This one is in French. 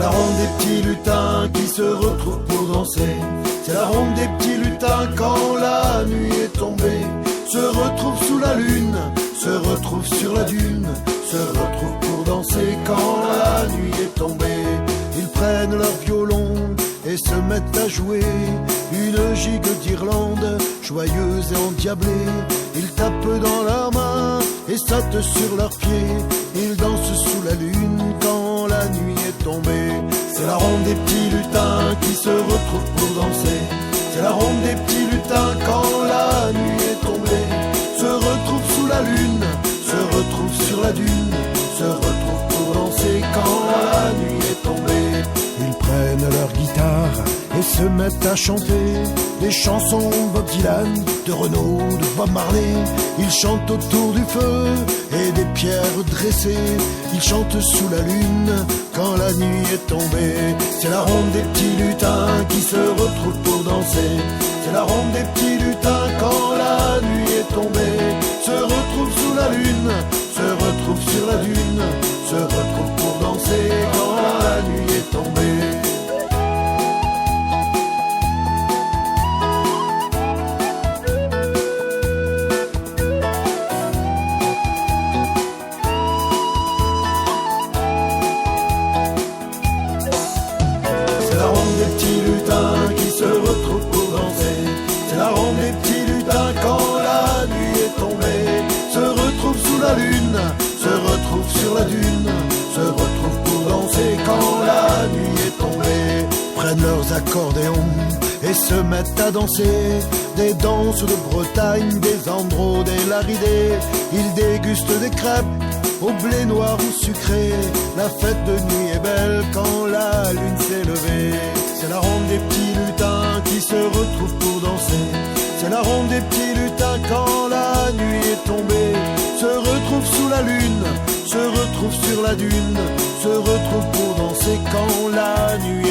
la ronde des petits lutins qui se retrouvent pour danser. C'est la ronde des petits lutins quand la nuit est tombée. Se retrouvent sous la lune, se retrouvent sur la dune, se retrouvent pour danser quand la nuit est tombée. Ils prennent leur violon et se mettent à jouer une gigue d'Irlande, joyeuse et endiablée. Ils tapent dans leurs mains et sautent sur leurs pieds. Ils dansent sous la lune quand la nuit est tombée. C'est la ronde des petits lutins qui se retrouvent pour danser. C'est la ronde des petits lutins quand la nuit est tombée. Se retrouvent sous la lune, se retrouvent sur la dune, se retrouvent pour danser quand la nuit est tombée. Ils prennent leur guitare et se mettent à chanter des chansons Bob Dylan, de Renaud, de Bob Marley. Ils chantent autour du feu et des pierres dressées. Ils chantent sous la lune quand la nuit est tombée. C'est la ronde des petits lutins qui se retrouvent pour danser. C'est la ronde des petits lutins quand la nuit est tombée. Se retrouvent sous la lune, se retrouvent sur la dune, se retrouvent pour danser quand la nuit est tombée. C'est la ronde des petits lutins qui se retrouvent pour danser. C'est la ronde des petits lutins quand la nuit est tombée. Se retrouvent sous la lune, se retrouvent sur la dune, se retrouvent pour danser quand la nuit est tombée. Prennent leurs accordéons et se mettent à danser des danses de Bretagne, des andros, des laridés. Ils dégustent des crêpes au blé noir ou sucré. La fête de nuit est belle quand la lune s'est levée. C'est la ronde des petits lutins qui se retrouvent pour danser. C'est la ronde des petits lutins quand la nuit est tombée. Se retrouvent sous la lune, se retrouvent sur la dune, se retrouvent pour danser quand la nuit